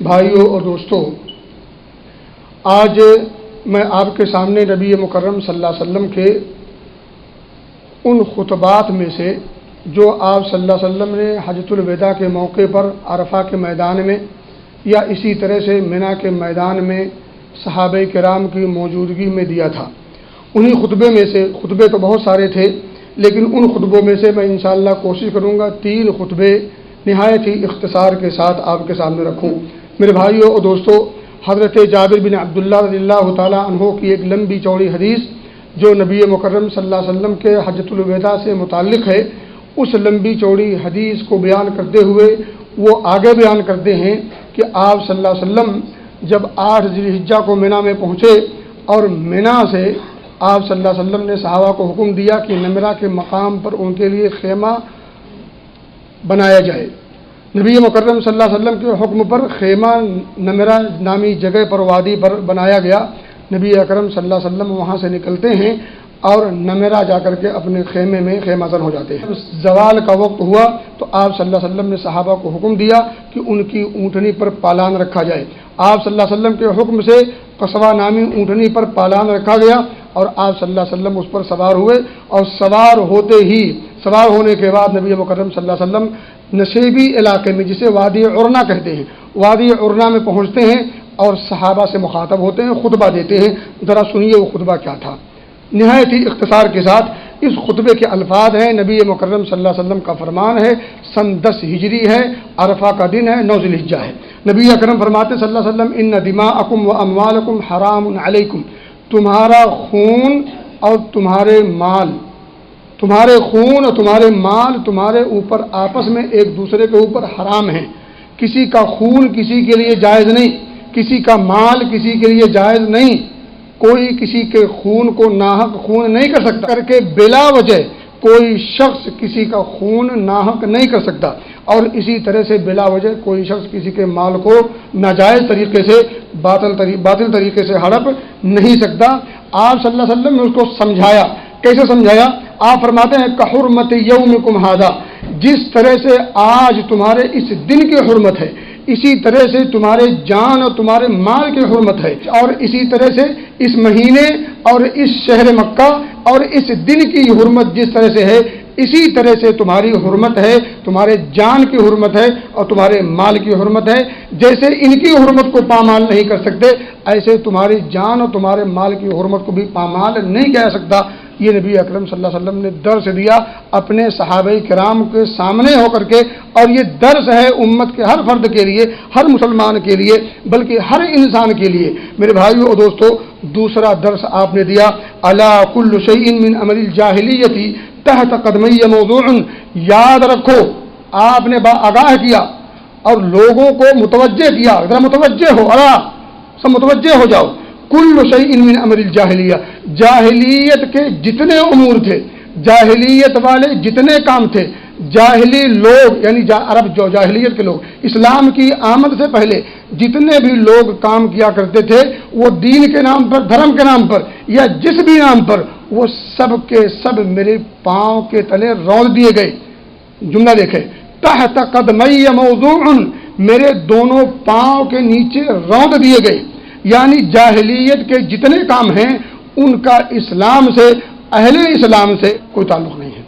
بھائیوں اور دوستوں، آج میں آپ کے سامنے نبی مکرم صلی اللہ علیہ وسلم کے ان خطبات میں سے جو آپ صلی اللہ علیہ وسلم نے حجۃ الوداع کے موقع پر عرفہ کے میدان میں یا اسی طرح سے منی کے میدان میں صحابہ کرام کی موجودگی میں دیا تھا، انہی خطبے میں سے، خطبے تو بہت سارے تھے لیکن ان خطبوں میں سے میں انشاءاللہ کوشش کروں گا 3 خطبے نہایت ہی اختصار کے ساتھ آپ کے سامنے رکھوں۔ میرے بھائیوں اور دوستوں، حضرت جابر بن عبداللہ رضی اللہ تعالیٰ عنہ کی ایک لمبی چوڑی حدیث جو نبی مکرم صلی اللہ علیہ وسلم کے حجۃ الوداع سے متعلق ہے، اس لمبی چوڑی حدیث کو بیان کرتے ہوئے وہ آگے بیان کرتے ہیں کہ آپ صلی اللہ علیہ وسلم جب 8 ذی الحجہ کو منی میں پہنچے اور منی سے آپ صلی اللہ علیہ وسلم نے صحابہ کو حکم دیا کہ نمرہ کے مقام پر ان کے لیے خیمہ بنایا جائے۔ نبی مکرم صلی اللہ علیہ وسلم کے حکم پر خیمہ نمرہ نامی جگہ پر وادی پر بنایا گیا۔ نبی اکرم صلی اللہ علیہ وسلم وہاں سے نکلتے ہیں اور نمرہ جا کر کے اپنے خیمے میں خیمہ زن ہو جاتے ہیں۔ زوال کا وقت ہوا تو آپ صلی اللہ علیہ وسلم نے صحابہ کو حکم دیا کہ ان کی اونٹنی پر پالان رکھا جائے۔ آپ صلی اللہ علیہ وسلم کے حکم سے قصوہ نامی اونٹنی پر پالان رکھا گیا اور آپ صلی اللہ علیہ وسلم اس پر سوار ہوئے، اور سوار ہونے کے بعد نبی مکرم صلی اللہ علیہ وسلم نشیبی علاقے میں، جسے وادی عرنا کہتے ہیں، وادی عرنا میں پہنچتے ہیں اور صحابہ سے مخاطب ہوتے ہیں، خطبہ دیتے ہیں۔ ذرا سنیے وہ خطبہ کیا تھا۔ نہایت ہی اختصار کے ساتھ اس خطبے کے الفاظ ہیں، نبی مکرم صلی اللہ علیہ وسلم کا فرمان ہے، سن 10 ہجری ہے، عرفہ کا دن ہے، 9 ذی الحجہ ہے۔ نبی اکرم فرماتے صلی اللہ علیہ وسلم ان دماءکم و اموالکم حرام علیکم، تمہارا خون اور تمہارے مال، تمہارے خون اور تمہارے مال تمہارے اوپر آپس میں ایک دوسرے کے اوپر حرام ہیں۔ کسی کا خون کسی کے لیے جائز نہیں، کسی کا مال کسی کے لیے جائز نہیں، کوئی کسی کے خون کو ناحق خون نہیں کر سکتا، کر کے بلا وجہ کوئی شخص کسی کا خون ناحق نہیں کر سکتا، اور اسی طرح سے بلا وجہ کوئی شخص کسی کے مال کو ناجائز طریقے سے باطل طریقے سے ہڑپ نہیں سکتا۔ آپ صلی اللہ علیہ وسلم نے اس کو سمجھایا۔ کیسے سمجھایا؟ آپ فرماتے ہیں کحرمت یومکم ھذا، جس طرح سے آج تمہارے اس دن کی حرمت ہے، اسی طرح سے تمہارے جان اور تمہارے مال کی حرمت ہے، اور اسی طرح سے اس مہینے اور اس شہر مکہ اور اس دن کی حرمت جس طرح سے ہے، اسی طرح سے تمہاری حرمت ہے، تمہارے جان کی حرمت ہے اور تمہارے مال کی حرمت ہے۔ جیسے ان کی حرمت کو پامال نہیں کر سکتے، ایسے تمہاری جان اور تمہارے مال کی حرمت کو بھی پامال نہیں کیا جا سکتا۔ یہ نبی اکرم صلی اللہ علیہ وسلم نے درس دیا اپنے صحابہ کرام کے سامنے ہو کر کے، اور یہ درس ہے امت کے ہر فرد کے لیے، ہر مسلمان کے لیے، بلکہ ہر انسان کے لیے۔ میرے بھائیو اور دوستو، دوسرا درس آپ نے دیا الا کل شیء من امر الجاہلیت تحت قدمی موضوع، یاد رکھو، آپ نے آگاہ کیا اور لوگوں کو متوجہ کیا، ذرا متوجہ ہو، سب متوجہ ہو جاؤ، کل شیء من امر الجاہلیہ، جاہلیت کے جتنے امور تھے، جاہلیت والے جتنے کام تھے، جاہلی لوگ یعنی عرب جو جاہلیت کے لوگ، اسلام کی آمد سے پہلے جتنے بھی لوگ کام کیا کرتے تھے، وہ دین کے نام پر، دھرم کے نام پر یا جس بھی نام پر، وہ سب کے سب میرے پاؤں کے تلے رون دیے گئے۔ جملہ دیکھیں، تحت قدمی موضوع، میرے دونوں پاؤں کے نیچے روند دیے گئے، یعنی جاہلیت کے جتنے کام ہیں ان کا اسلام سے، اہل اسلام سے کوئی تعلق نہیں ہے۔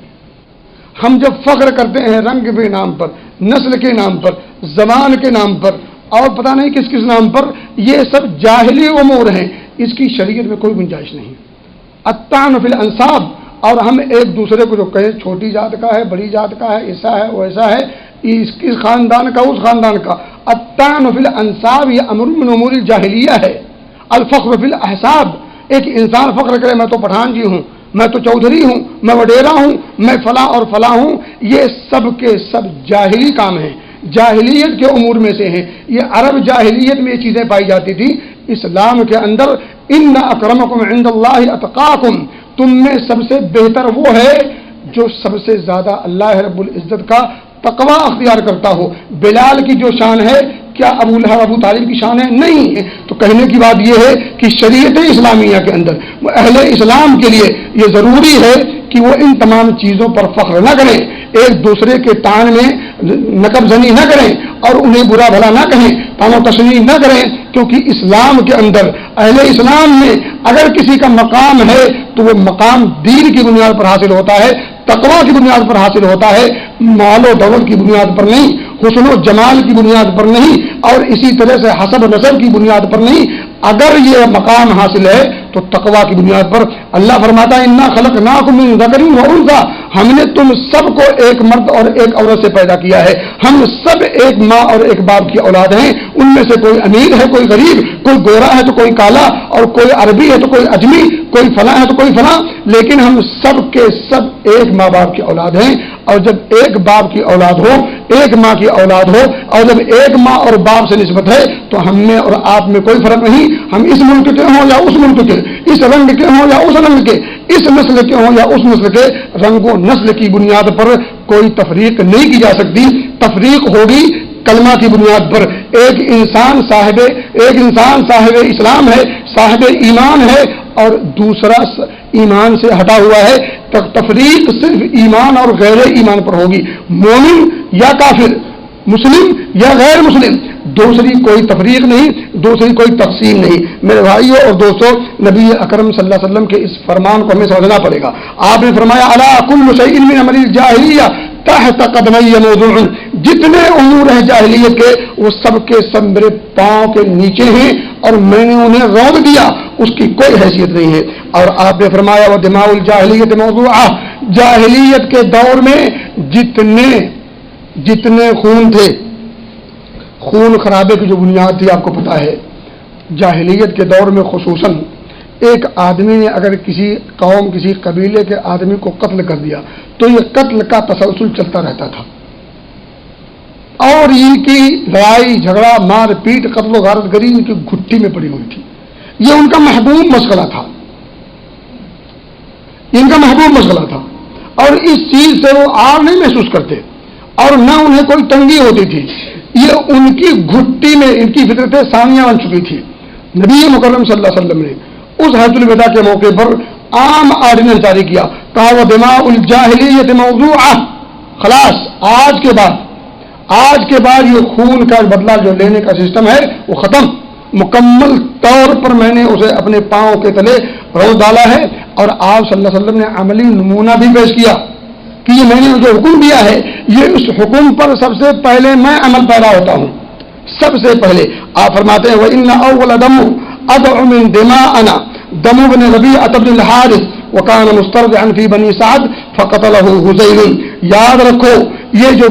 ہم جب فخر کرتے ہیں رنگ کے نام پر، نسل کے نام پر، زبان کے نام پر اور پتہ نہیں کس کس نام پر، یہ سب جاہلی امور ہیں، اس کی شریعت میں کوئی گنجائش نہیں۔ الطعن فی الانساب، اور ہم ایک دوسرے کو جو کہیں چھوٹی ذات کا ہے، بڑی ذات کا ہے، ایسا ہے ویسا ہے، اس خاندان کا اس خاندان کا، الطعن فی الانساب یہ امر من امور الجاہلیہ ہے۔ الفخر فی الاحساب، ایک انسان فخر کرے میں تو پٹھان جی ہوں، میں تو چودھری ہوں، میں وڈیرا ہوں، میں فلاں اور فلاں ہوں، یہ سب کے سب جاہلی کام ہیں، جاہلیت کے امور میں سے ہیں۔ یہ عرب جاہلیت میں یہ چیزیں پائی جاتی تھی۔ اسلام کے اندر ان اکرمکم عند اللہ اتقاکم، تم میں سب سے بہتر وہ ہے جو سب سے زیادہ اللہ رب العزت کا تقوی اختیار کرتا ہو۔ بلال کی جو شان ہے کیا ابو لہب ابو طالب کی شان ہے؟ نہیں۔ تو کہنے کی بات یہ ہے کہ شریعت اسلامیہ کے اندر وہ اہل اسلام کے لیے یہ ضروری ہے کہ وہ ان تمام چیزوں پر فخر نہ کریں، ایک دوسرے کے تان میں نقب زنی نہ کریں اور انہیں برا بھلا نہ کہیں، تانو تشنیع نہ کریں، کیونکہ اسلام کے اندر اہل اسلام میں اگر کسی کا مقام ہے تو وہ مقام دین کی بنیاد پر حاصل ہوتا ہے، تقویٰ کی بنیاد پر حاصل ہوتا ہے، مال و دولت کی بنیاد پر نہیں، حسن و جمال کی بنیاد پر نہیں، اور اسی طرح سے حسب و نسب کی بنیاد پر نہیں۔ اگر یہ مقام حاصل ہے تو تقویٰ کی بنیاد پر۔ اللہ فرماتا ہے انا خلقناکم من ذکر و انثی، ہم نے تم سب کو ایک مرد اور ایک عورت سے پیدا کیا ہے، ہم سب ایک ماں اور ایک باپ کی اولاد ہیں، ان میں سے کوئی امیر ہے، کوئی غریب، کوئی گورا ہے تو کوئی کالا، اور کوئی عربی ہے تو کوئی اجمی، کوئی فلاں ہے تو کوئی فلاں، لیکن ہم سب کے سب ایک ماں باپ کی اولاد ہیں۔ اور جب ایک باپ کی اولاد ہو، ایک ماں کی اولاد ہو، اور جب ایک ماں اور باپ سے نسبت ہے تو ہم میں اور آپ میں کوئی فرق نہیں، ہم اس ملک کے ہوں یا اس ملک کے، اس رنگ کے ہوں یا اس رنگ کے، اس نسل کے ہوں یا اس نسل کے، رنگ و نسل کی بنیاد پر کوئی تفریق نہیں کی جا سکتی۔ تفریق ہوگی کلمہ کی بنیاد پر۔ ایک انسان صاحب اسلام ہے، صاحب ایمان ہے، اور دوسرا ایمان سے ہٹا ہوا ہے۔ تفریق صرف ایمان اور غیر ایمان پر ہوگی، مومن یا کافر، مسلم یا غیر مسلم، دوسری کوئی تفریق نہیں، دوسری کوئی تقسیم نہیں۔ میرے بھائیوں اور دوستوں، نبی اکرم صلی اللہ علیہ وسلم کے اس فرمان کو ہمیں سمجھنا پڑے گا۔ آپ نے فرمایا الا کل شیء من امر الجاہلیہ تحت قدمی موضوع، جتنے امور ہیں جاہلیت کے وہ سب کے سب میرے پاؤں کے نیچے ہیں اور میں نے انہیں روک دیا، اس کی کوئی حیثیت نہیں ہے۔ اور آپ نے فرمایا وہ دماء الجاہلیت موضوعہ، جاہلیت کے دور میں جتنے خون تھے، خون خرابے کی جو بنیاد تھی آپ کو پتا ہے، جاہلیت کے دور میں خصوصاً ایک آدمی نے اگر کسی قوم، کسی قبیلے کے آدمی کو قتل کر دیا تو یہ قتل کا تسلسل چلتا رہتا تھا، اور ان کی لڑائی جھگڑا مار پیٹ قتل و غارت گری ان کی گھٹی میں پڑی ہوئی تھی۔ یہ ان کا محبوب مشغلہ تھا، ان کا محبوب مشغلہ تھا، اور اس چیز سے وہ آر نہیں محسوس کرتے اور نہ انہیں کوئی تنگی ہوتی تھی۔ یہ ان کی گھٹی میں ان کی فطرت ثانیہ بن چکی تھی۔ نبی مکرم صلی اللہ علیہ وسلم نے اس حجۃ الوداع کے موقع پر عام آرڈیننس جاری کیا، کہا وہ دماء الجاہلیت موضوعہ، خلاص آج کے بعد یہ خون کا بدلہ جو لینے کا سسٹم ہے وہ ختم، مکمل طور پر میں نے اسے اپنے پاؤں کے تلے روک ڈالا ہے۔ اور آپ صلی اللہ علیہ وسلم نے عملی نمونہ بھی پیش کیا کہ یہ میں نے جو حکم دیا ہے یہ اس حکم پر سب سے پہلے میں عمل پیرا ہوتا ہوں، سب سے پہلے۔ آپ فرماتے ہیں وَإِنَّ أَوَّلَ دَمُ أَدْعُ مِن دِمَاءَنَا دَمُ بْنِ رَبِيعَةَ بْنِ الْحَارِث وَكَانَ مُسْتَرْضِعًا فِي بَنِي سَعْدَ فَقَتَلَهُ هُذَيْلٌ۔ یاد رکھو یہ جو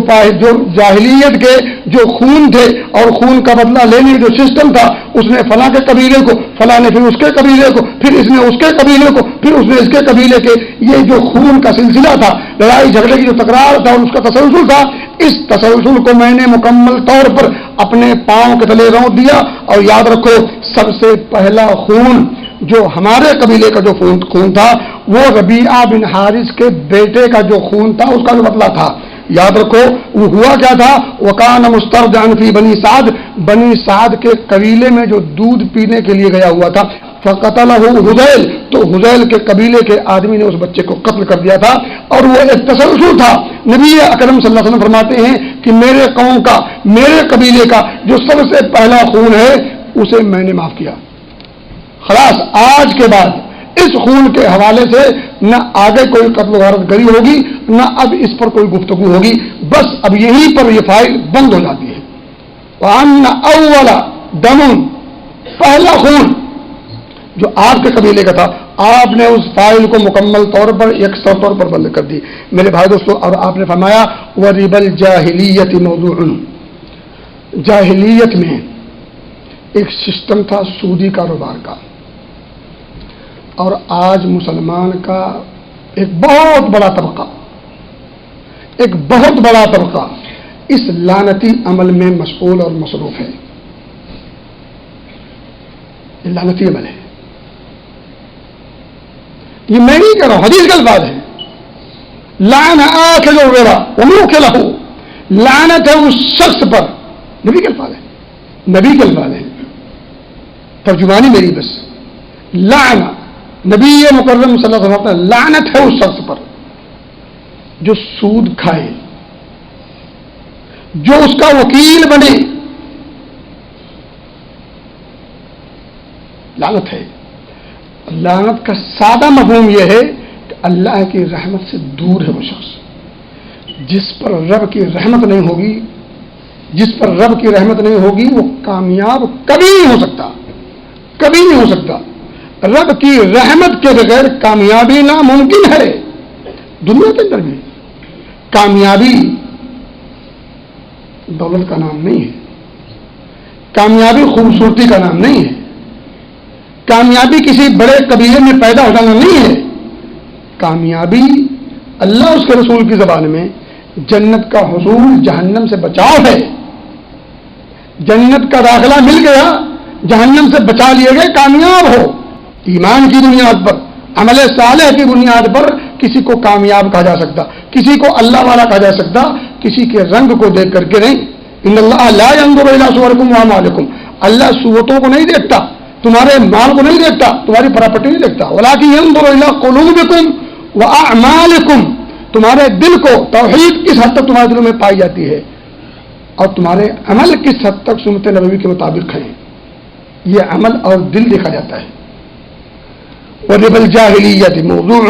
جاہلیت کے جو خون تھے اور خون کا بدلہ لینے جو سسٹم تھا، اس نے فلاں کے قبیلے کو، فلاں نے پھر اس کے قبیلے کو، پھر اس نے اس کے قبیلے کو، پھر اس نے اس کے قبیلے کے، یہ جو خون کا سلسلہ تھا، لڑائی جھگڑے کی جو تکرار تھا اور اس کا تسلسل تھا، اس تسلسل کو میں نے مکمل طور پر اپنے پاؤں کے تلے روک دیا۔ اور یاد رکھو سب سے پہلا خون جو ہمارے قبیلے کا جو خون تھا وہ ربیعہ بن حارث کے بیٹے کا جو خون تھا، اس کا جو بدلہ تھا۔ یاد رکھو وہ ہوا کیا تھا، وَكَانَ مُسْتَرْضِعًا فِي بَنِي سَعْدَ، بنی سعد کے قبیلے میں جو دودھ پینے کے لیے گیا ہوا تھا، فَقَتَلَهُ حُذَيْل، تو حذیل کے قبیلے کے آدمی نے اس بچے کو قتل کر دیا تھا، اور وہ ایک تسلسل تھا۔ نبی اکرم صلی اللہ علیہ وسلم فرماتے ہیں کہ میرے قوم کا، میرے قبیلے کا جو سب سے پہلا خون ہے اسے میں نے معاف کیا۔ خلاص آج کے بعد اس خون کے حوالے سے نہ آگے کوئی قتل و غارت گری ہوگی، نہ اب اس پر کوئی گفتگو ہوگی، بس اب یہیں پر یہ فائل بند ہو جاتی ہے۔ وَأَنَّ أَوَّلَ دَمٌ، پہلا خون جو آپ کے قبیلے کا تھا، آپ نے اس فائل کو مکمل طور پر یکسر طور پر بند کر دی۔ میرے بھائی دوستو، اور آپ نے فرمایا وَرِبَ الْجَاهِلِيَّةِ مَوْضُوعٌ، جاہلیت میں ایک سسٹم تھا سودی کاروبار کا، اور آج مسلمان کا ایک بہت بڑا طبقہ اس لعنتی عمل میں مشغول اور مصروف ہے۔ یہ لعنتی عمل ہے، یہ میں نہیں کہہ رہا ہوں، حدیث کا الفاظ ہے۔ لعن آکل الربا وموکلہ، لعنت ہے اس شخص پر، نبی کے الفاظ ہے، نبی کے الفاظ ہے، ترجمانی میری بس۔ لعن، نبی مکرم صلی اللہ علیہ وسلم، لعنت ہے اس شخص پر جو سود کھائے، جو اس کا وکیل بنے، لعنت ہے۔ لعنت کا سادہ مفہوم یہ ہے کہ اللہ کی رحمت سے دور ہے وہ شخص۔ جس پر رب کی رحمت نہیں ہوگی، جس پر رب کی رحمت نہیں ہوگی، وہ کامیاب کبھی نہیں ہو سکتا، کبھی نہیں ہو سکتا۔ رب کی رحمت کے بغیر کامیابی ناممکن ہے۔ دنیا کے اندر بھی کامیابی دولت کا نام نہیں ہے، کامیابی خوبصورتی کا نام نہیں ہے، کامیابی کسی بڑے قبیلے میں پیدا ہو جانا نہیں ہے۔ کامیابی اللہ اس کے رسول کی زبان میں جنت کا حصول، جہنم سے بچاؤ ہے۔ جنت کا داخلہ مل گیا، جہنم سے بچا لیے گئے، کامیاب ہو۔ ایمان کی بنیاد پر، عمل صالح کی بنیاد پر کسی کو کامیاب کہا جا سکتا، کسی کو اللہ والا کہا جا سکتا، کسی کے رنگ کو دیکھ کر کے نہیں۔ ان اللہ لا ينظر الى صوركم واعمالكم، اللہ صورتوں کو نہیں دیکھتا، تمہارے مال کو نہیں دیکھتا، تمہاری پراپرٹی نہیں دیکھتا، ولكن ينظر الى قلوبكم واعمالكم، تمہارے دل کو، توحید کس حد تک تمہارے دلوں میں پائی جاتی ہے اور تمہارے عمل کس حد تک سنت نبوی کے مطابق ہیں، یہ عمل اور دل دیکھا جاتا ہے۔ وَرِبَ الْجَاهِلِيَّةِ موضوع،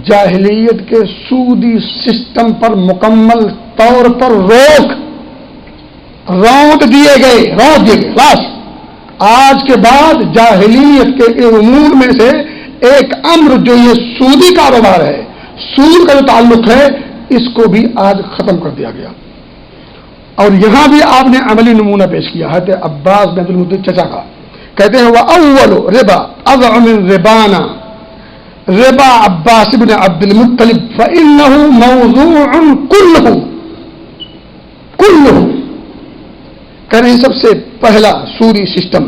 جاہلیت کے سودی سسٹم پر مکمل طور پر روک دیے گئے۔ بس آج کے بعد جاہلیت کے امور میں سے ایک امر جو یہ سودی کاروبار ہے، سود کا جو تعلق ہے، اس کو بھی آج ختم کر دیا گیا۔ اور یہاں بھی آپ نے عملی نمونہ پیش کیا ہے عباس بن عبد المطلب چچا کا، کہتے ہیں وَأَوَّلُ رِبَا أَضْعُ مِنْ رِبَانَا رِبَا عباس بن عبد المطلب فَإِنَّهُ مَوْضُوعٌ كُلُّهُ کہہ رہے ہیں سب سے پہلا سودی سسٹم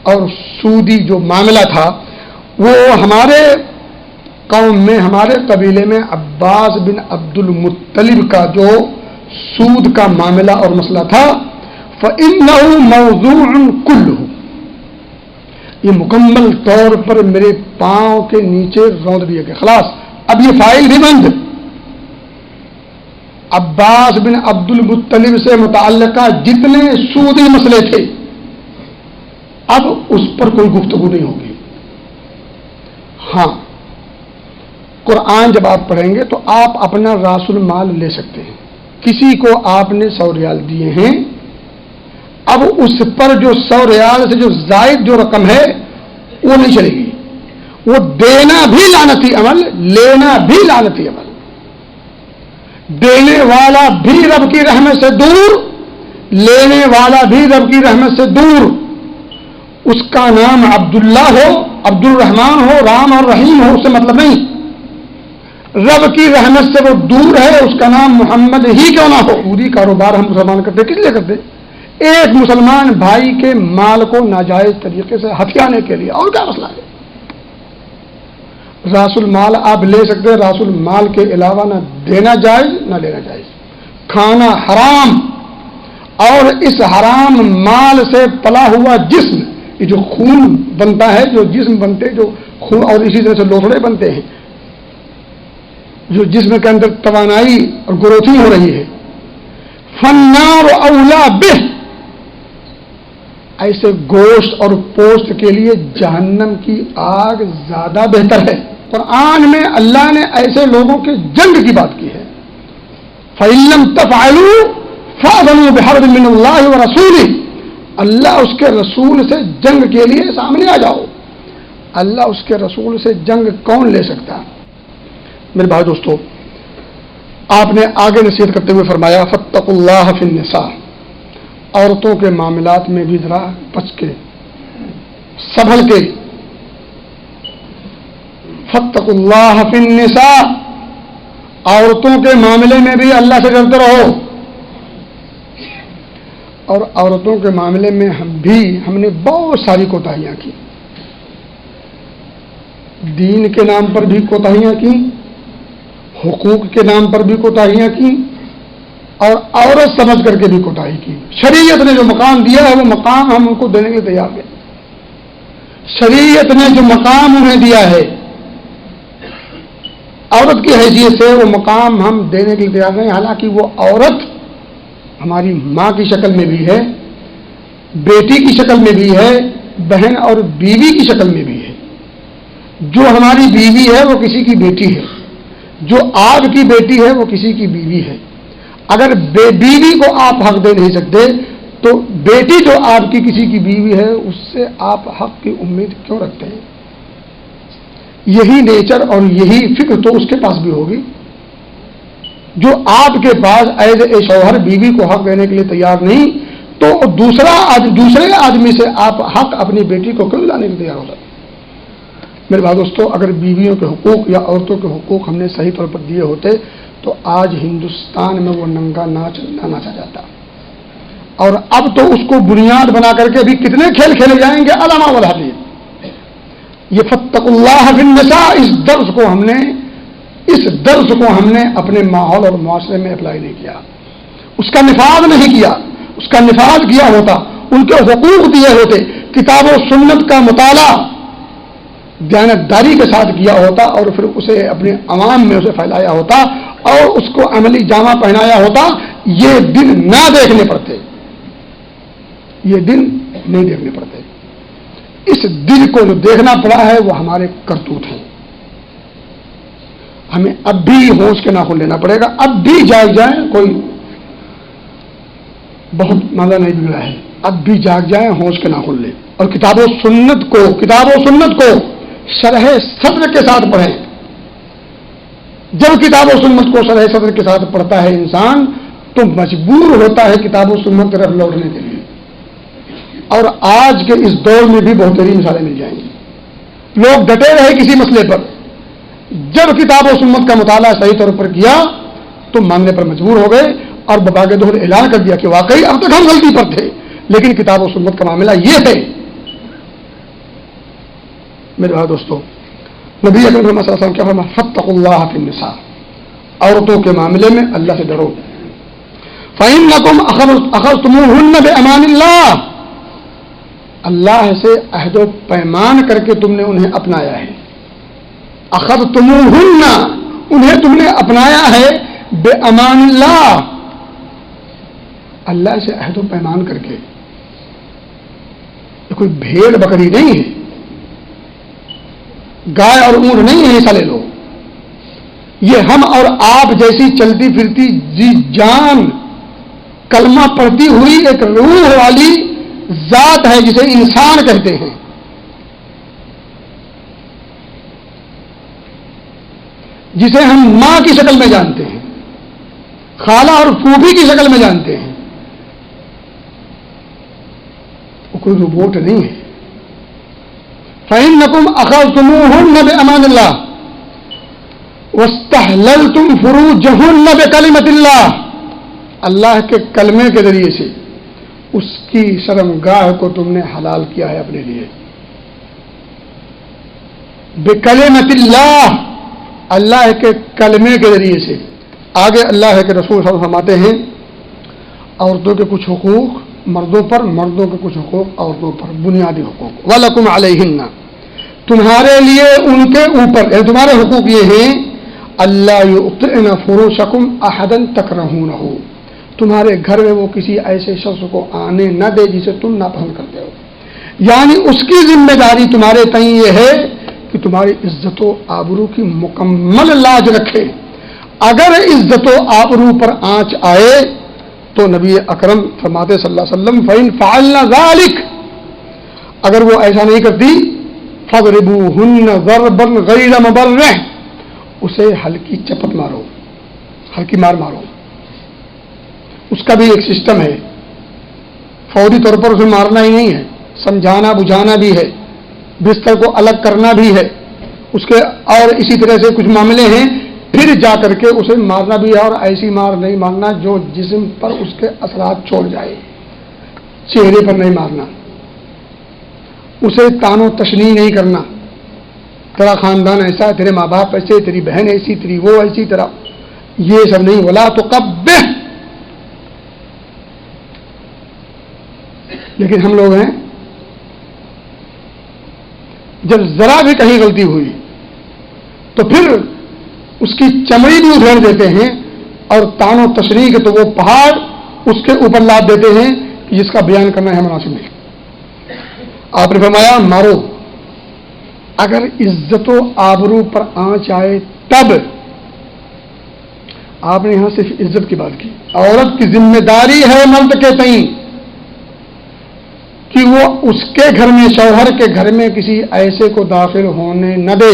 اور سودی جو معاملہ تھا وہ ہمارے قوم میں، ہمارے قبیلے میں عباس بن عبد المطلب کا جو سود کا معاملہ اور مسئلہ تھا، فَإِنَّهُ مَوْضُوعٌ كُلُّهُ، یہ مکمل طور پر میرے پاؤں کے نیچے روند دیا گیا، خلاص اب یہ فائل بھی بند۔ عباس بن عبد المطلب سے متعلقہ جتنے سودی مسئلے تھے اب اس پر کوئی گفتگو نہیں ہوگی۔ ہاں، قرآن جب آپ پڑھیں گے تو آپ اپنا راس المال لے سکتے ہیں۔ کسی کو آپ نے 100 ریال دیے ہیں، اب اس پر جو 100 ریال سے جو زائد جو رقم ہے وہ نہیں چلے گی۔ وہ دینا بھی لعنتی عمل، لینا بھی لعنتی عمل، دینے والا بھی رب کی رحمت سے دور، لینے والا بھی رب کی رحمت سے دور۔ اس کا نام عبداللہ ہو، عبد الرحمان ہو، رام اور رحیم ہو، اس سے مطلب نہیں۔ رب کی رحمت سے وہ دور ہے، اس کا نام محمد ہی کیوں نہ ہو۔ پوری کاروبار ہم مسلمان کرتے کس لیے کرتے؟ ایک مسلمان بھائی کے مال کو ناجائز طریقے سے ہتھیانے کے لیے، اور کیا مسئلہ ہے؟ راس المال آپ لے سکتے ہیں، راس المال کے علاوہ نہ دینا جائز نہ لینا جائز، کھانا حرام، اور اس حرام مال سے پلا ہوا جسم، یہ جو خون بنتا ہے، جو جسم بنتے، جو خون، اور اسی طرح سے لوتھڑے بنتے ہیں، جو جسم کے اندر توانائی اور گروتھی ہو رہی ہے، فالنار اولا بہ، ایسے گوشت اور پوست کے لیے جہنم کی آگ زیادہ بہتر ہے۔ قرآن میں اللہ نے ایسے لوگوں کے جنگ کی بات کی ہے، فَإِن لَّمْ تَفْعَلُوا فَأْذَنُوا بِحَرْبٍ مِّنَ اللَّهِ وَرَسُولِهِ، اللہ اس کے رسول سے جنگ کے لیے سامنے آ جاؤ۔ اللہ اس کے رسول سے جنگ کون لے سکتا؟ میرے بھائی دوستو، آپ نے آگے نصیحت کرتے ہوئے فرمایا فَاتَّقُوا اللَّهَ فِي النِّسَاءِ، عورتوں کے معاملات میں بھی ذرا بچ کے، سنبھل کے، فَاتَّقُوا اللَّهَ فِي النِّسَاءِ، عورتوں کے معاملے میں بھی اللہ سے ڈرتے رہو۔ اور عورتوں کے معاملے میں ہم نے بہت ساری کوتاہیاں کی، دین کے نام پر بھی کوتاہیاں کی، حقوق کے نام پر بھی کوتاہیاں کی، اور عورت سمجھ کر کے بھی کوتاہی کی۔ شریعت نے جو مقام دیا ہے وہ مقام ہم ان کو دینے کے تیار ہیں۔ شریعت نے جو مقام انہیں دیا ہے عورت کی حیثیت سے، وہ مقام ہم دینے کے لیے تیار نہیں، حالانکہ وہ عورت ہماری ماں کی شکل میں بھی ہے، بیٹی کی شکل میں بھی ہے، بہن اور بیوی کی شکل میں بھی ہے۔ جو ہماری بیوی ہے وہ کسی کی بیٹی ہے، جو آپ کی بیٹی ہے وہ کسی کی بیوی ہے۔ اگر بیوی کو آپ حق دے نہیں سکتے تو بیٹی جو آپ کی کسی کی بیوی ہے اس سے آپ حق کی امید کیوں رکھتے ہیں؟ یہی نیچر اور یہی فکر تو اس کے پاس بھی ہوگی جو آپ کے پاس ایز اے شوہر بیوی کو حق دینے کے لیے تیار نہیں، تو دوسرے آدمی سے آپ حق اپنی بیٹی کو کیوں لانے کے لیے تیار ہو سکتے؟ میرے بھائی دوستو، اگر بیویوں کے حقوق یا عورتوں کے حقوق ہم نے صحیح طور پر دیے ہوتے تو آج ہندوستان میں وہ ننگا ناچ نہ ناچا جاتا، اور اب تو اس کو بنیاد بنا کر کے بھی کتنے کھیل کھیلے جائیں گے علامہ والحدیث۔ یہ فتقوا اللہ فی النساء، اس درس کو ہم نے اپنے ماحول اور معاشرے میں اپلائی نہیں کیا، اس کا نفاذ نہیں کیا۔ اس کا نفاذ کیا ہوتا، ان کے حقوق دیے ہوتے، کتاب و سنت کا مطالعہ دیانتداری کے ساتھ کیا ہوتا اور پھر اسے اپنے عوام میں اسے پھیلایا ہوتا اور اس کو عملی جامہ پہنایا ہوتا، یہ دن نہ دیکھنے پڑتے، یہ دن نہیں دیکھنے پڑتے۔ اس دل کو جو دیکھنا پڑا ہے وہ ہمارے کرتوت ہیں۔ ہمیں اب بھی ہوش کے ناخن لینا پڑے گا، اب بھی جاگ جائیں، کوئی بہت مزہ نہیں بگڑا ہے، اب بھی جاگ جائیں، ہوش کے ناخن لیں اور کتاب و سنت کو شرح صدر کے ساتھ پڑھیں۔ جب کتاب و سنت کو شرح صدر کے ساتھ پڑھتا ہے انسان تو مجبور ہوتا ہے کتاب و سنت کی طرف لوٹنے کے لیے، اور آج کے اس دور میں بھی بہترین مثالیں مل جائیں گی۔ لوگ ڈٹے رہے کسی مسئلے پر، جب کتاب و سنت کا مطالعہ صحیح طور پر کیا تو ماننے پر مجبور ہو گئے اور بباغ دہر اعلان کر دیا کہ واقعی اب تک ہم غلطی پر تھے، لیکن کتاب و سنت کا معاملہ یہ ہے۔ میرے بھائی دوستو، نبی اکرم صلی اللہ علیہ وسلم کیا فرمایا؟ فاتقوا اللہ فی النساء، عورتوں کے معاملے میں اللہ سے ڈرو۔ فإنکم اخذتموہن بأمان اللہ، اللہ سے عہد و پیمان کر کے تم نے انہیں اپنایا ہے۔ اخذتموہن، انہیں تم نے اپنایا ہے، بأمان اللہ، اللہ سے عہد و پیمان کر کے۔ یہ کوئی بھیڑ بکری نہیں ہے، گائے اور اونٹ نہیں ہے، حصہ لے لو۔ یہ ہم اور آپ جیسی چلتی پھرتی جی جان کلمہ پڑھتی ہوئی ایک روح والی ذات ہے جسے انسان کہتے ہیں۔ جسے ہم ماں کی شکل میں جانتے ہیں، خالہ اور پھوپھی کی شکل میں جانتے ہیں، وہ کوئی روبوٹ نہیں ہے۔ فَإِنَّكُمْ أَخَذْتُمُوهُنَّ بِأَمَانِ اللَّهِ وَاسْتَحْلَلْتُمْ فُرُوجَهُنَّ بِكَلِمَةِ اللَّهِ، اللہ کے کلمے کے ذریعے سے اس کی شرمگاہ کو تم نے حلال کیا ہے اپنے لیے۔ بِكَلِمَةِ اللَّهِ، اللہ کے کلمے کے ذریعے سے۔ آگے اللہ کے رسول صلی اللہ علیہ وسلم فرماتے ہیں عورتوں کے کچھ حقوق مردوں پر، مردوں کے کچھ حقوق عورتوں پر، بنیادی حقوق۔ وَلَكُمْ عَلَيْهِنَّ، تمہارے لیے ان کے اوپر، یعنی تمہارے حقوق یہ ہیں اللہ يُؤْتِئْنَ فُرُوشَكُمْ أَحَدًا تَكْرَهُونَهُ، تمہارے گھر میں وہ کسی ایسے شخص کو آنے نہ دے جسے تم ناپسند کرتے ہو۔ یعنی اس کی ذمہ داری تمہارے تئیں یہ ہے کہ تمہاری عزت و آبرو کی مکمل لاج رکھے۔ اگر عزت و آبرو پر آنچ آئے تو نبی اکرم فرماتے صلی اللہ علیہ وسلم فَإِنْ فَعَلْنَ ذَلِكَ، اگر وہ ایسا نہیں کرتی فَضْرِبُوهُنَّ ضَرْبًا غَيْرَ مُبَرِّحٍ، اسے ہلکی چپت مارو، ہلکی مار مارو۔ اس کا بھی ایک سسٹم ہے، فوری طور پر اسے مارنا ہی نہیں ہے، سمجھانا بجھانا بھی ہے، بستر کو الگ کرنا بھی ہے اس کے، اور اسی طرح سے کچھ معاملے ہیں پھر جا کر کے اسے مارنا بھی ہے، اور ایسی مار نہیں مارنا جو جسم پر اس کے اثرات چھوڑ جائے، چہرے پر نہیں مارنا، اسے تان و تشنیع نہیں کرنا، تیرا خاندان ایسا، تیرے ماں باپ ایسے، تیری بہن ایسی، تیری وہ ایسی طرح، یہ سب نہیں۔ ولا تقبح، لیکن ہم لوگ ہیں جب ذرا بھی کہیں غلطی ہوئی تو پھر اس کی چمڑی بھی ادھیڑ دیتے ہیں، اور تان و تشریح کے تو وہ پہاڑ اس کے اوپر لاد دیتے ہیں کہ جس کا بیان کرنا ہے مناسب نہیں. آپ نے فرمایا مارو. اگر عزت و آبرو پر آنچ آئے تب. آپ نے یہاں صرف عزت کی بات کی. عورت کی ذمہ داری ہے مرد کے تئیں کہ وہ اس کے گھر میں, شوہر کے گھر میں کسی ایسے کو داخل ہونے نہ دے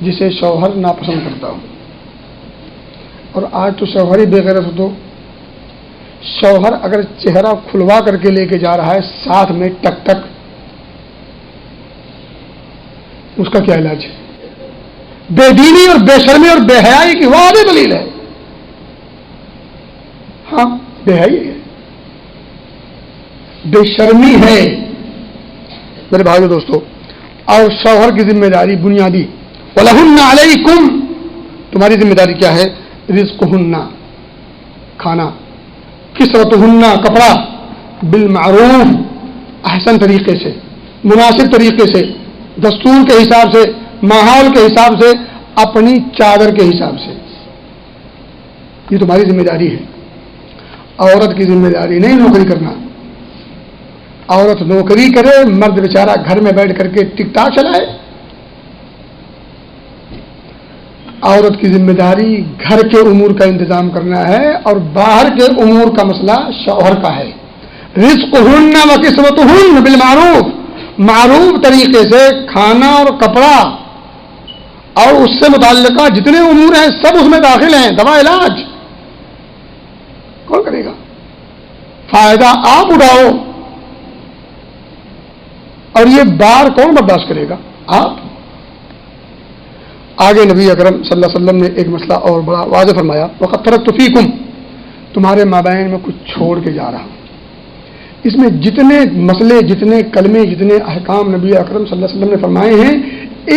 جسے شوہر ناپسند کرتا ہو. اور آج تو شوہر ہی بے غیرت ہو. تو شوہر اگر چہرہ کھلوا کر کے لے کے جا رہا ہے ساتھ میں ٹک ٹک, اس کا کیا علاج ہے؟ بے دینی اور بے شرمی اور بے حیائی کی واضح دلیل ہے. ہاں بے حیائی ہے, بے شرمی ہے میرے بھائیو دوستو. اور شوہر کی ذمہ داری بنیادی, وَلَهُنَّ عَلَيْكُمْ, تمہاری ذمہ داری کیا ہے؟ رزقہن, کھانا, کسوتہن, کپڑا, بالمعروف, احسن طریقے سے, مناسب طریقے سے, دستور کے حساب سے, ماحول کے حساب سے, اپنی چادر کے حساب سے. یہ تمہاری ذمہ داری ہے. عورت کی ذمہ داری نہیں نوکری کرنا. عورت نوکری کرے, مرد بیچارہ گھر میں بیٹھ کر کے ٹک ٹاک چلائے. عورت کی ذمہ داری گھر کے امور کا انتظام کرنا ہے اور باہر کے امور کا مسئلہ شوہر کا ہے. رزقہن و کسوتہن بالمعروف, معروف طریقے سے کھانا اور کپڑا اور اس سے متعلقہ جتنے امور ہیں سب اس میں داخل ہیں. دوا علاج کون کرے گا؟ فائدہ آپ اٹھاؤ, اور یہ بار کون برداشت کرے گا؟ آپ. آگے نبی اکرم صلی اللہ علیہ وسلم نے ایک مسئلہ اور بڑا واضح فرمایا, وَقَدْ تَرَكْتُ فِيكُمْ, تمہارے مابین میں کچھ چھوڑ کے جا رہا ہوں. اس میں جتنے مسئلے, جتنے کلمے, جتنے احکام نبی اکرم صلی اللہ علیہ وسلم نے فرمائے ہیں,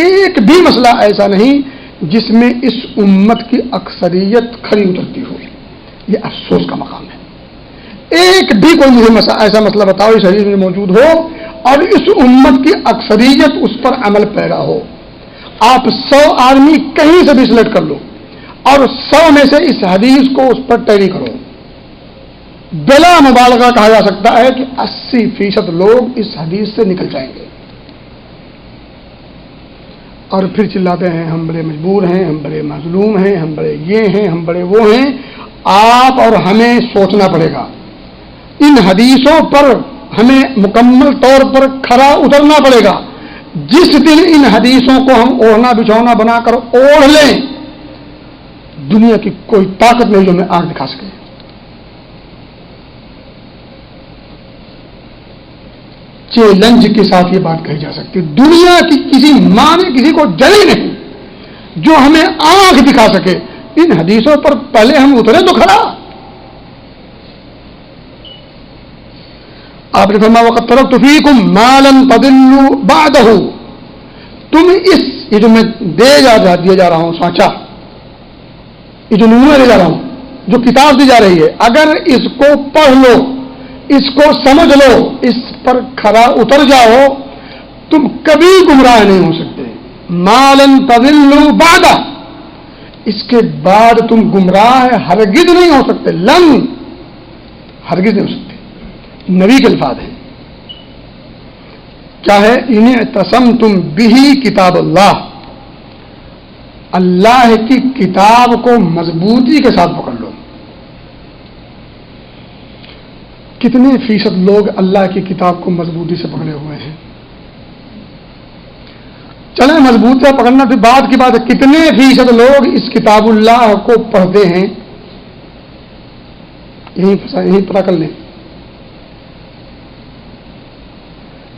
ایک بھی مسئلہ ایسا نہیں جس میں اس امت کی اکثریت کھری اترتی ہو. یہ افسوس کا مقام ہے. ایک بھی کوئی مجھے ایسا مسئلہ بتاؤ اس حدیث میں موجود ہو اور اس امت کی اکثریت اس پر عمل پیرا ہو. آپ 100 آدمی کہیں سے بھی سلیکٹ کر لو اور 100 میں سے اس حدیث کو اس پر ٹیلی کرو, بلا مبالغہ کہا جا سکتا ہے کہ 80% لوگ اس حدیث سے نکل جائیں گے. اور پھر چلاتے ہیں ہم بڑے مجبور ہیں, ہم بڑے مظلوم ہیں, ہم بڑے یہ ہیں, ہم بڑے وہ ہیں. آپ اور ہمیں سوچنا پڑے گا, ان حدیثوں پر ہمیں مکمل طور پر کھرا اترنا پڑے گا. جس دن ان حدیثوں کو ہم اوڑھنا بچھونا بنا کر اوڑھ لیں, دنیا کی کوئی طاقت نہیں جو ہمیں آنکھ دکھا سکے. چیلنج کے ساتھ یہ بات کہی جا سکتی, دنیا کی کسی ماں نے کسی کو جلی نہیں جو ہمیں آنکھ دکھا سکے. ان حدیثوں پر پہلے ہم اترے تو کھڑا. آپ نے فرمایا وَقَدْ تَرَكْتُ فِيكُمْ مَا لَن تَضِلُّوا بَعْدَهُ, تم اس, یہ جو میں دیا جا رہا ہوں سانچا, یہ جو نمونہ دے جا رہا ہوں, جو کتاب دی جا رہی ہے, اگر اس کو پڑھ لو, اس کو سمجھ لو, اس پر کھرا اتر جاؤ, تم کبھی گمراہ نہیں ہو سکتے. مَا لَن تَضِلُّوا بَعْدَهُ, اس کے بعد تم گمراہ ہرگز نہیں ہو سکتے. لن, ہرگز نہیں ہو سکتے. نبی کے الفاظ ہیں. کیا ہے؟ ان اعتصمتم بہ کتاب اللہ, اللہ کی کتاب کو مضبوطی کے ساتھ پکڑ لو. کتنے فیصد لوگ اللہ کی کتاب کو مضبوطی سے پکڑے ہوئے ہیں؟ چلیں مضبوط سے پکڑنا تو بات کی بات ہے, کتنے فیصد لوگ اس کتاب اللہ کو پڑھتے ہیں؟ یہی پتہ کر لیں.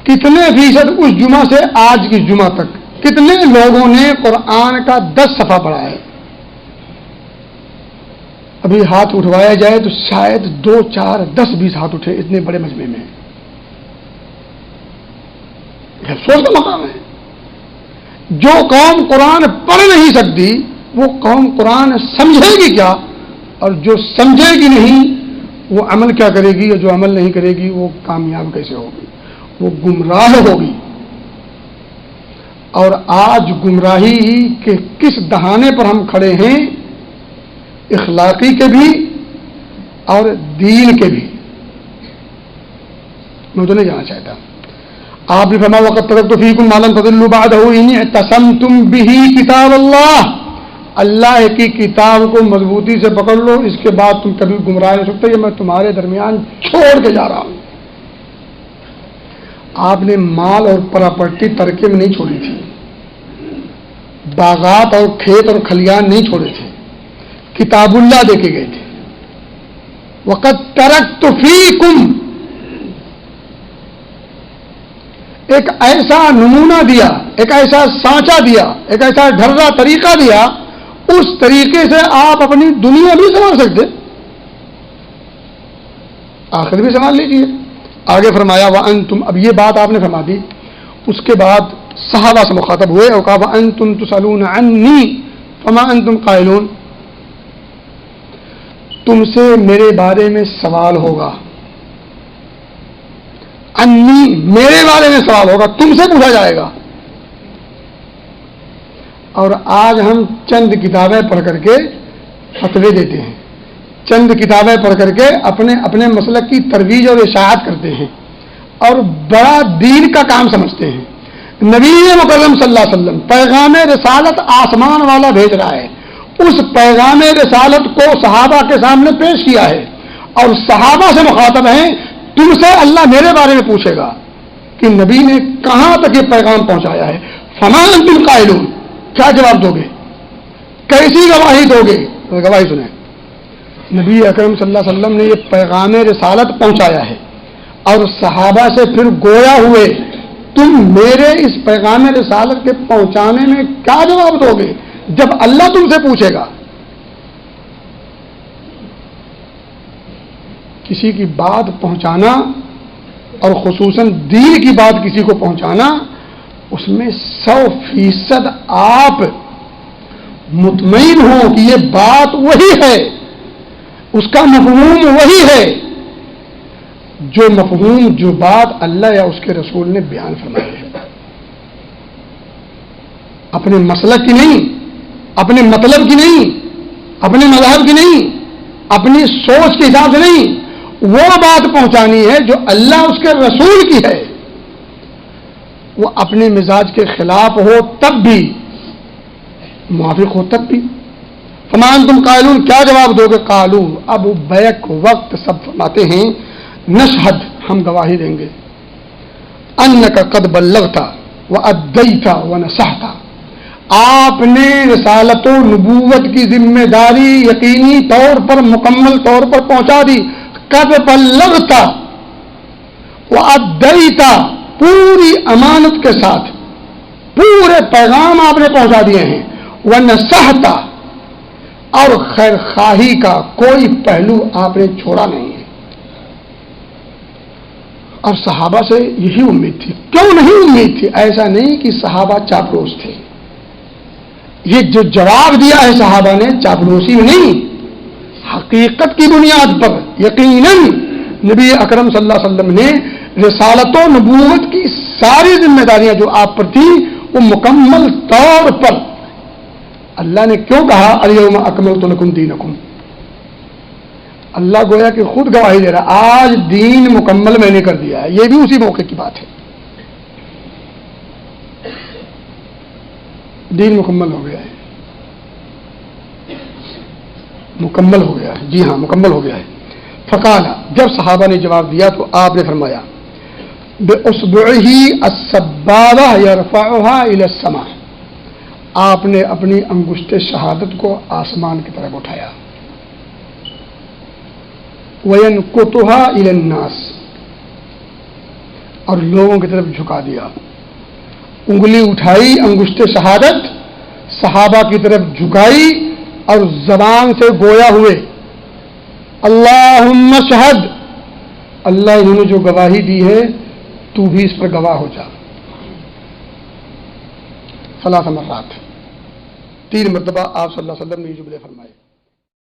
کتنے فیصد اس جمعہ سے آج کی جمعہ تک کتنے لوگوں نے قرآن کا 10 صفحہ پڑھا ہے؟ ابھی ہاتھ اٹھوایا جائے تو شاید 2, 4, 10, 20 ہاتھ اٹھے, اتنے بڑے مجمع میں. یہ افسوس کا مقام ہے. جو قوم قرآن پڑھ نہیں سکتی وہ قوم قرآن سمجھے گی کیا, اور جو سمجھے گی نہیں وہ عمل کیا کرے گی, اور جو عمل نہیں کرے گی وہ کامیاب کیسے ہوگی, وہ گمراہ ہوگی. اور آج گمراہی کے کس دہانے پر ہم کھڑے ہیں, اخلاقی کے بھی اور دین کے بھی. میں تو نہیں جانا چاہتا. آپ نے فرمایا وقت ترکت فیکم ما لن تضلوا بعدہ ان اعتصمتم بہ کتاب اللہ. اللہ کی کتاب کو مضبوطی سے پکڑ لو، اس کے بعد تم کبھی گمراہ نہیں سکتے. یہ میں تمہارے درمیان چھوڑ کے جا رہا ہوں. آپ نے مال اور پراپرٹی ترکے میں نہیں چھوڑی تھی، باغات اور کھیت اور کھلیان نہیں چھوڑے تھے، کتاب اللہ دے کے گئے تھے. وقت ترکت فیکم، ایک ایسا نمونہ دیا، ایک ایسا سانچہ دیا، ایک ایسا ڈھرا طریقہ دیا، اس طریقے سے آپ اپنی دنیا بھی سنبھال سکتے، آخر بھی سنبھال لیجیے. آگے فرمایا وَأَنْتُمْ، اب یہ بات آپ نے فرما دی. اس کے بعد صحابہ سے مخاطب ہوئے اور کہا وَأَنْتُمْ تُسْأَلُونَ عَنِّي فَمَا أَنْتُمْ قَائِلُونَ، تم سے میرے بارے میں سوال ہوگا. انی، میرے بارے میں سوال ہوگا، تم سے پوچھا جائے گا. اور آج ہم چند کتابیں پڑھ کر کے فتوے دیتے ہیں، چند کتابیں پڑھ کر کے اپنے مسلک کی ترویج اور اشاعت کرتے ہیں اور بڑا دین کا کام سمجھتے ہیں. نبی مکرم صلی اللہ علیہ وسلم پیغام رسالت آسمان والا بھیج رہا ہے، اس پیغام رسالت کو صحابہ کے سامنے پیش کیا ہے اور صحابہ سے مخاطب ہیں تم سے اللہ میرے بارے میں پوچھے گا کہ نبی نے کہاں تک یہ پیغام پہنچایا ہے. فما انتم قائلون، کیا جواب دو گے، کیسی گواہی دو گے؟ گواہی سنیں. نبی اکرم صلی اللہ علیہ وسلم نے یہ پیغام رسالت پہنچایا ہے اور صحابہ سے پھر گویا ہوئے تم میرے اس پیغام رسالت کے پہنچانے میں کیا جواب دو گے جب اللہ تم سے پوچھے گا. کسی کی بات پہنچانا اور خصوصاً دین کی بات کسی کو پہنچانا، اس میں 100% آپ مطمئن ہوں کہ یہ بات وہی ہے، اس کا مفہوم وہی ہے جو مفہوم، جو بات اللہ یا اس کے رسول نے بیان فرمائی ہے. اپنے مسلک کی نہیں، اپنے مطلب کی نہیں، اپنے مذہب کی نہیں، اپنی سوچ کے حساب سے نہیں، وہ بات پہنچانی ہے جو اللہ اس کے رسول کی ہے. وہ اپنے مزاج کے خلاف ہو تب بھی، موافق ہو تب بھی. فما انتم قائلون، کیا جواب دو گے؟ قالو، اب بیک وقت سب فرماتے ہیں نشہد، ہم گواہی دیں گے، انک قد بلغت وادیت ونصحت، آپ نے رسالت و نبوت کی ذمہ داری یقینی طور پر، مکمل طور پر پہنچا دی. قد بلغت وادیت، پوری امانت کے ساتھ پورے پیغام آپ نے پہنچا دیے ہیں. ونصحت، اور خیر خواہی کا کوئی پہلو آپ نے چھوڑا نہیں ہے. اور صحابہ سے یہی امید تھی. کیوں نہیں امید تھی؟ ایسا نہیں کہ صحابہ چاپلوس تھے. یہ جو جواب دیا ہے صحابہ نے چاپلوسی میں نہیں، حقیقت کی بنیاد پر. یقیناً نبی اکرم صلی اللہ علیہ وسلم نے رسالت و نبوت کی ساری ذمہ داریاں جو آپ پر تھیں وہ مکمل طور پر، اللہ نے کیوں کہا الیوم اکملت لکم دینکم، اللہ گویا کہ خود گواہی دے رہا آج دین مکمل میں نے کر دیا ہے. یہ بھی اسی موقع کی بات ہے، دین مکمل ہو گیا ہے، مکمل ہو گیا ہے. جی ہاں، مکمل ہو گیا ہے. فقالا، جب صحابہ نے جواب دیا تو آپ نے فرمایا بِأُصْبُعِهِ السَّبَّابَةَ يَرْفَعُهَا إِلَى السَّمَاءِ، آپ نے اپنی انگشت شہادت کو آسمان کی طرف اٹھایا. وَيَنْكُتُهَا إِلَى النَّاسِ، اور لوگوں کی طرف جھکا دیا. انگلی اٹھائی انگشت شہادت، صحابہ کی طرف جھکائی اور زبان سے گویا ہوئے اللہم اشہد، اللہ انہوں نے جو گواہی دی ہے تو بھی اس پر گواہ ہو جا. 3 مرات 3 مرتبہ آپ صلی اللہ علیہ وسلم نے یہ جملے فرمائے.